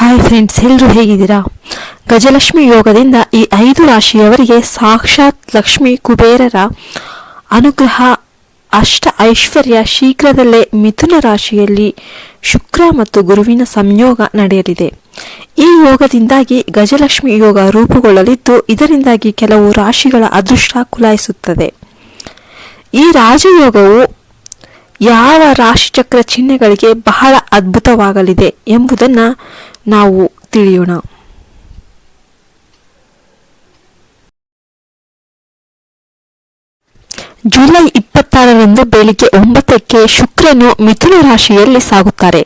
Hi friends, ಎಲ್ಲರೂ ಹೇಗಿದ್ದೀರಾ? ಗಜಲಕ್ಷ್ಮಿ ಯೋಗದಿಂದ ಈ 5 ರಾಶಿಯವರಿಗೆ ಸಾಕ್ಷಾತ್ ಲಕ್ಷ್ಮಿ ಕುಬೇರರ ಅನುಗ್ರಹ, ಅಷ್ಟ ಐಶ್ವರ್ಯ ಶೀಘ್ರದಲ್ಲೇ ಮಿಥುನ ರಾಶಿಯಲ್ಲಿ ಶುಕ್ರ ಮತ್ತು ಗುರುವಿನ ಸಂಯೋಗ ನಡೆಯಲಿದೆ. ಈ ಯೋಗದಿಂದಾಗಿ ಗಜಲಕ್ಷ್ಮಿ ಯೋಗ ರೂಪುಗೊಳ್ಳಲಿದ್ದು, ಇದರಿಂದಾಗಿ ಕೆಲವು ರಾಶಿಗಳ ಅದೃಷ್ಟ ಕುಲಾಯಿಸುತ್ತದೆ. ಈ ರಾಜಯೋಗವು ಯಾವ ರಾಶಿಚಕ್ರ ಚಿಹ್ನೆಗಳಿಗೆ ಬಹಳ ಅದ್ಭುತವಾಗಲಿದೆ ಎಂಬುದನ್ನು ನಾವು ತಿಳಿಯೋಣ. ಜುಲೈ 26ರಂದು ಬೆಳಿಗ್ಗೆ 9ಕ್ಕೆ ಶುಕ್ರನು ಮಿಥುನ ರಾಶಿಯಲ್ಲಿ ಸಾಗುತ್ತಾರೆ.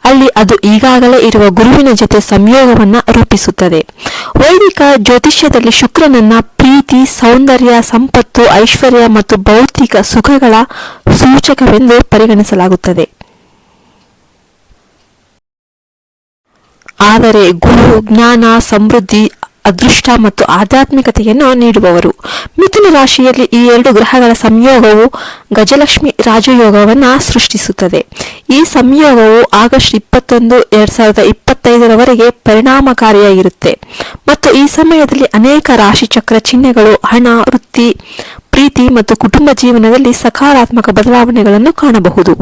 ಅಲ್ಲಿ ಅದು ಈಗಾಗಲೇ ಇರುವ ಗುರುವಿನ ಜೊತೆ ಸಂಯೋಗವನ್ನ ರೂಪಿಸುತ್ತದೆ. ವೈದಿಕ ಜ್ಯೋತಿಷ್ಯದಲ್ಲಿ ಶುಕ್ರನನ್ನ ಪ್ರೀತಿ, ಸೌಂದರ್ಯ, ಸಂಪತ್ತು, ಐಶ್ವರ್ಯ ಮತ್ತು ಭೌತಿಕ ಸುಖಗಳ ಸೂಚಕವೆಂದು ಪರಿಗಣಿಸಲಾಗುತ್ತದೆ. ಆದರೆ ಗುರು ಜ್ಞಾನ, ಸಮೃದ್ಧಿ, ಅದೃಷ್ಟ ಮತ್ತು ಆಧ್ಯಾತ್ಮಿಕತೆಯನ್ನು ನೀಡುವವರು. ಮಿಥುನ ರಾಶಿಯಲ್ಲಿ ಈ 2 ಗ್ರಹಗಳ ಸಂಯೋಗವು ಗಜಲಕ್ಷ್ಮಿ ರಾಜಯೋಗವನ್ನ ಸೃಷ್ಟಿಸುತ್ತದೆ. ಈ ಸಂಯೋಗವು ಆಗಸ್ಟ್ 21, 2025ರವರೆಗೆ ಪರಿಣಾಮಕಾರಿಯಾಗಿರುತ್ತೆ ಮತ್ತು ಈ ಸಮಯದಲ್ಲಿ ಅನೇಕ ರಾಶಿಚಕ್ರ ಚಿಹ್ನೆಗಳು ಹಣ, ವೃತ್ತಿ, ಪ್ರೀತಿ ಮತ್ತು ಕುಟುಂಬ ಜೀವನದಲ್ಲಿ ಸಕಾರಾತ್ಮಕ ಬದಲಾವಣೆಗಳನ್ನು ಕಾಣಬಹುದು.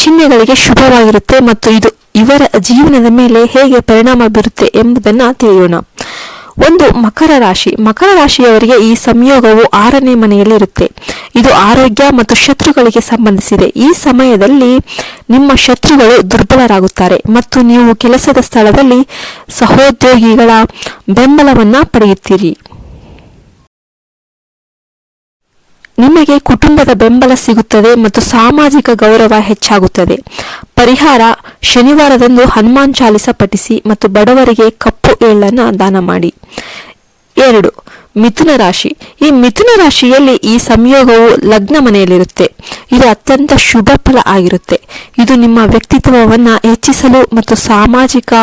ಚಿಹ್ನೆಗಳಿಗೆ ಶುಭವಾಗಿರುತ್ತೆ ಮತ್ತು ಇದು ಇವರ ಜೀವನದ ಮೇಲೆ ಹೇಗೆ ಪರಿಣಾಮ ಬೀರುತ್ತೆ ಎಂಬುದನ್ನು ತಿಳಿಯೋಣ. 1. ಮಕರ ರಾಶಿ. ಮಕರ ರಾಶಿಯವರಿಗೆ ಈ ಸಂಯೋಗವು 6ನೇ ಮನೆಯಲ್ಲಿ ಇರುತ್ತೆ. ಇದು ಆರೋಗ್ಯ ಮತ್ತು ಶತ್ರುಗಳಿಗೆ ಸಂಬಂಧಿಸಿದೆ. ಈ ಸಮಯದಲ್ಲಿ ನಿಮ್ಮ ಶತ್ರುಗಳು ದುರ್ಬಲರಾಗುತ್ತಾರೆ ಮತ್ತು ನೀವು ಕೆಲಸದ ಸ್ಥಳದಲ್ಲಿ ಸಹೋದ್ಯೋಗಿಗಳ ಬೆಂಬಲವನ್ನ ಪಡೆಯುತ್ತೀರಿ. ನಿಮಗೆ ಕುಟುಂಬದ ಬೆಂಬಲ ಸಿಗುತ್ತದೆ ಮತ್ತು ಸಾಮಾಜಿಕ ಗೌರವ ಹೆಚ್ಚಾಗುತ್ತದೆ. ಪರಿಹಾರ: ಶನಿವಾರದಂದು ಹನುಮಾನ್ ಚಾಲಿಸ ಪಠಿಸಿ ಮತ್ತು ಬಡವರಿಗೆ ಕಪ್ಪು ಎಳ್ಳನ್ನು ದಾನ ಮಾಡಿ. 2. ಮಿಥುನ ರಾಶಿ. ಈ ಮಿಥುನ ರಾಶಿಯಲ್ಲಿ ಈ ಸಂಯೋಗವು ಲಗ್ನ ಮನೆಯಲ್ಲಿರುತ್ತೆ. ಇದು ಅತ್ಯಂತ ಶುಭ ಫಲ ಆಗಿರುತ್ತೆ. ಇದು ನಿಮ್ಮ ವ್ಯಕ್ತಿತ್ವವನ್ನು ಹೆಚ್ಚಿಸಲು ಮತ್ತು ಸಾಮಾಜಿಕ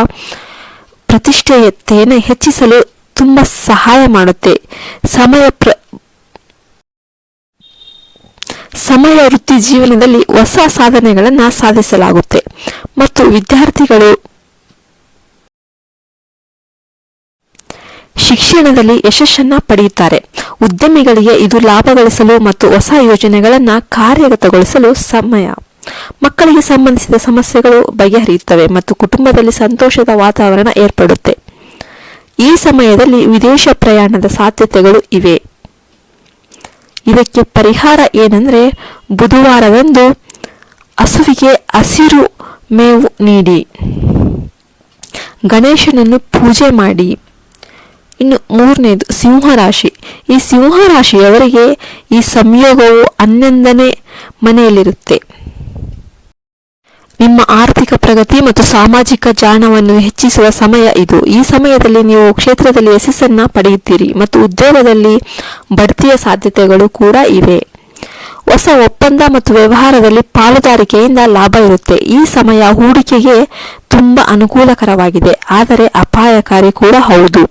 ಪ್ರತಿಷ್ಠೆಯನ್ನು ಹೆಚ್ಚಿಸಲು ತುಂಬಾ ಸಹಾಯ ಮಾಡುತ್ತೆ. ಸಮಯ ವೃತ್ತಿ ಜೀವನದಲ್ಲಿ ಹೊಸ ಸಾಧನೆಗಳನ್ನು ಸಾಧಿಸಲಾಗುತ್ತೆ ಮತ್ತು ವಿದ್ಯಾರ್ಥಿಗಳು ಶಿಕ್ಷಣದಲ್ಲಿ ಯಶಸ್ಸನ್ನ ಪಡೆಯುತ್ತಾರೆ. ಉದ್ಯಮಿಗಳಿಗೆ ಇದು ಲಾಭ ಗಳಿಸಲು ಮತ್ತು ಹೊಸ ಯೋಜನೆಗಳನ್ನು ಕಾರ್ಯಗತಗೊಳಿಸಲು ಸಮಯ. ಮಕ್ಕಳಿಗೆ ಸಂಬಂಧಿಸಿದ ಸಮಸ್ಯೆಗಳು ಬಗೆಹರಿಯುತ್ತವೆ ಮತ್ತು ಕುಟುಂಬದಲ್ಲಿ ಸಂತೋಷದ ವಾತಾವರಣ ಏರ್ಪಡುತ್ತೆ. ಈ ಸಮಯದಲ್ಲಿ ವಿದೇಶ ಪ್ರಯಾಣದ ಸಾಧ್ಯತೆಗಳು ಇವೆ. ಇದಕ್ಕೆ ಪರಿಹಾರ ಏನಂದ್ರೆ, ಬುಧವಾರದಂದು ಹಸುವಿಗೆ ಹಸಿರು ಮೇವು ನೀಡಿ, ಗಣೇಶನನ್ನು ಪೂಜೆ ಮಾಡಿ. ಇನ್ನು 3ನೇದು ಸಿಂಹರಾಶಿ. ಈ ಸಿಂಹರಾಶಿಯವರಿಗೆ ಈ ಸಂಯೋಗವು 11ನೇ ಮನೆಯಲ್ಲಿರುತ್ತೆ. ನಿಮ್ಮ ಆರ್ಥಿಕ ಪ್ರಗತಿ ಮತ್ತು ಸಾಮಾಜಿಕ ಜ್ಞಾನವನ್ನು ಹೆಚ್ಚಿಸುವ ಸಮಯ ಇದು. ಈ ಸಮಯದಲ್ಲಿ ನೀವು ಕ್ಷೇತ್ರದಲ್ಲಿ ಯಶಸ್ಸನ್ನ ಪಡೆಯುತ್ತೀರಿ ಮತ್ತು ಉದ್ಯೋಗದಲ್ಲಿ ಬಡ್ತಿಯ ಸಾಧ್ಯತೆಗಳು ಕೂಡ ಇವೆ. ಹೊಸ ಒಪ್ಪಂದ ಮತ್ತು ವ್ಯವಹಾರದಲ್ಲಿ ಪಾಲುದಾರಿಕೆಯಿಂದ ಲಾಭ ಇರುತ್ತೆ. ಈ ಸಮಯ ಹೂಡಿಕೆಗೆ ತುಂಬಾ ಅನುಕೂಲಕರವಾಗಿದೆ, ಆದರೆ ಅಪಾಯಕಾರಿ ಕೂಡ ಹೌದು.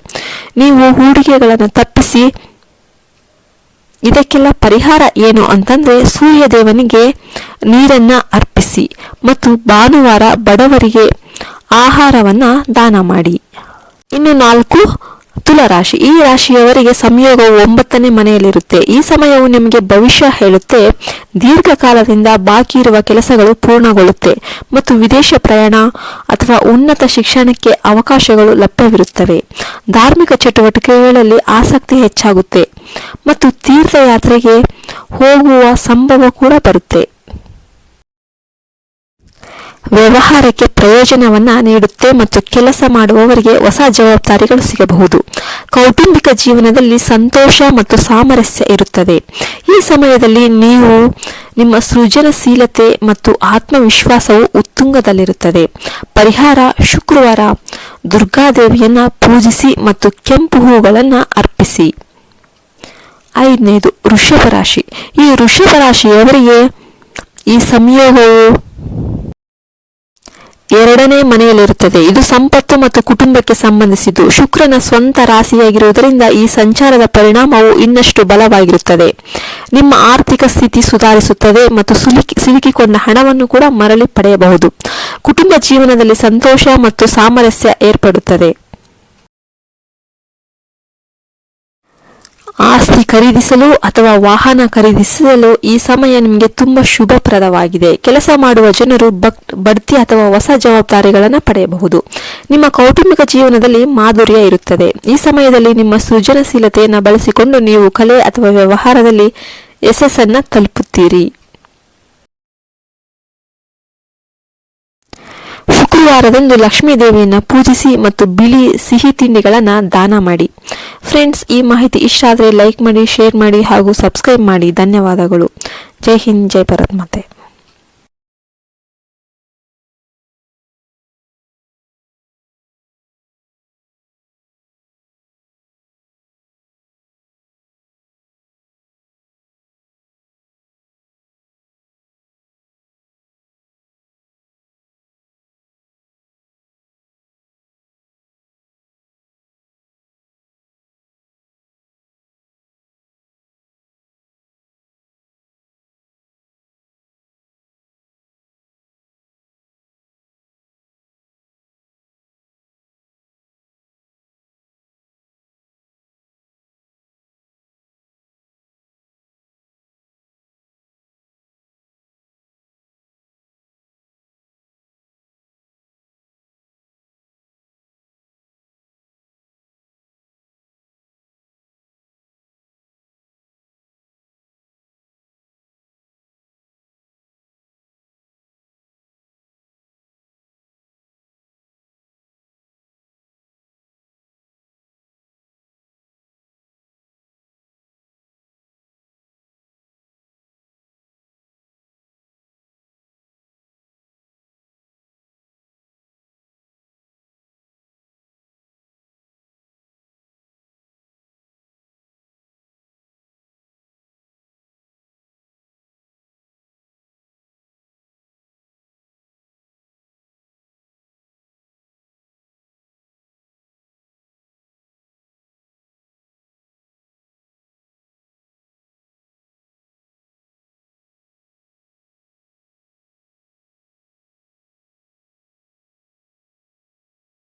ನೀವು ಹೂಡಿಕೆಗಳನ್ನು ತಪ್ಪಿಸಿ. ಇದಕ್ಕೆಲ್ಲ ಪರಿಹಾರ ಏನು ಅಂತಂದ್ರೆ, ಸೂರ್ಯ ದೇವನಿಗೆ ನೀರನ್ನ ಅರ್ಪಿಸಿ ಮತ್ತು ಭಾನುವಾರ ಬಡವರಿಗೆ ಆಹಾರವನ್ನ ದಾನ ಮಾಡಿ. ಇನ್ನು 4. ತುಲಾರಾಶಿ. ಈ ರಾಶಿಯವರಿಗೆ ಸಂಯೋಗವು 9ನೇ ಮನೆಯಲ್ಲಿರುತ್ತೆ. ಈ ಸಮಯವು ನಿಮಗೆ ಭವಿಷ್ಯ ಹೇಳುತ್ತೆ. ದೀರ್ಘಕಾಲದಿಂದ ಬಾಕಿ ಇರುವ ಕೆಲಸಗಳು ಪೂರ್ಣಗೊಳ್ಳುತ್ತೆ ಮತ್ತು ವಿದೇಶ ಪ್ರಯಾಣ ಅಥವಾ ಉನ್ನತ ಶಿಕ್ಷಣಕ್ಕೆ ಅವಕಾಶಗಳು ಲಭ್ಯವಿರುತ್ತವೆ. ಧಾರ್ಮಿಕ ಚಟುವಟಿಕೆಗಳಲ್ಲಿ ಆಸಕ್ತಿ ಹೆಚ್ಚಾಗುತ್ತೆ ಮತ್ತು ತೀರ್ಥಯಾತ್ರೆಗೆ ಹೋಗುವ ಸಂಭವ ಕೂಡ ಬರುತ್ತೆ. ವ್ಯವಹಾರಕ್ಕೆ ಪ್ರಯೋಜನವನ್ನ ನೀಡುತ್ತೆ ಮತ್ತು ಕೆಲಸ ಮಾಡುವವರಿಗೆ ಹೊಸ ಜವಾಬ್ದಾರಿಗಳು ಸಿಗಬಹುದು. ಕೌಟುಂಬಿಕ ಜೀವನದಲ್ಲಿ ಸಂತೋಷ ಮತ್ತು ಸಾಮರಸ್ಯ ಇರುತ್ತದೆ. ಈ ಸಮಯದಲ್ಲಿ ನೀವು ನಿಮ್ಮ ಸೃಜನಶೀಲತೆ ಮತ್ತು ಆತ್ಮವಿಶ್ವಾಸವು ಉತ್ತುಂಗದಲ್ಲಿರುತ್ತದೆ. ಪರಿಹಾರ: ಶುಕ್ರವಾರ ದುರ್ಗಾದೇವಿಯನ್ನ ಪೂಜಿಸಿ ಮತ್ತು ಕೆಂಪು ಹೂಗಳನ್ನು ಅರ್ಪಿಸಿ. 5ನೇದು ವೃಷಭ ರಾಶಿ. ಈ ವೃಷಭ ರಾಶಿಯವರಿಗೆ ಈ ಸಂಯೋಗವು 2ನೇ ಮನೆಯಲ್ಲಿರುತ್ತದೆ. ಇದು ಸಂಪತ್ತು ಮತ್ತು ಕುಟುಂಬಕ್ಕೆ ಸಂಬಂಧಿಸಿದ್ದು. ಶುಕ್ರನ ಸ್ವಂತ ರಾಶಿಯಾಗಿರುವುದರಿಂದ ಈ ಸಂಚಾರದ ಪರಿಣಾಮವು ಇನ್ನಷ್ಟು ಬಲವಾಗಿರುತ್ತದೆ. ನಿಮ್ಮ ಆರ್ಥಿಕ ಸ್ಥಿತಿ ಸುಧಾರಿಸುತ್ತದೆ ಮತ್ತು ಸಿಲುಕಿಕೊಂಡ ಹಣವನ್ನು ಕೂಡ ಮರಳಿ ಪಡೆಯಬಹುದು. ಕುಟುಂಬ ಜೀವನದಲ್ಲಿ ಸಂತೋಷ ಮತ್ತು ಸಾಮರಸ್ಯ ಏರ್ಪಡುತ್ತದೆ. ಆಸ್ತಿ ಖರೀದಿಸಲು ಅಥವಾ ವಾಹನ ಖರೀದಿಸಲು ಈ ಸಮಯ ನಿಮಗೆ ತುಂಬಾ ಶುಭಪ್ರದವಾಗಿದೆ. ಕೆಲಸ ಮಾಡುವ ಜನರು ಬಡ್ತಿ ಅಥವಾ ಹೊಸ ಜವಾಬ್ದಾರಿಗಳನ್ನು ಪಡೆಯಬಹುದು. ನಿಮ್ಮ ಕೌಟುಂಬಿಕ ಜೀವನದಲ್ಲಿ ಮಾಧುರ್ಯ ಇರುತ್ತದೆ. ಈ ಸಮಯದಲ್ಲಿ ನಿಮ್ಮ ಸೃಜನಶೀಲತೆಯನ್ನು ಬಳಸಿಕೊಂಡು ನೀವು ಕಲೆ ಅಥವಾ ವ್ಯವಹಾರದಲ್ಲಿ ಯಶಸ್ಸನ್ನು ತಲುಪುತ್ತೀರಿ. ಶುಕ್ರವಾರದಂದು ಲಕ್ಷ್ಮೀ ದೇವಿಯನ್ನು ಪೂಜಿಸಿ ಮತ್ತು ಬಿಳಿ ಸಿಹಿ ತಿಂಡಿಗಳನ್ನು ದಾನ ಮಾಡಿ. ಫ್ರೆಂಡ್ಸ್, ಈ ಮಾಹಿತಿ ಇಷ್ಟ ಆದರೆ ಲೈಕ್ ಮಾಡಿ, ಶೇರ್ ಮಾಡಿ ಹಾಗೂ ಸಬ್ಸ್ಕ್ರೈಬ್ ಮಾಡಿ. ಧನ್ಯವಾದಗಳು. ಜೈ ಹಿಂದ್, ಜೈ ಭಾರತ್ ಮಾತೆ.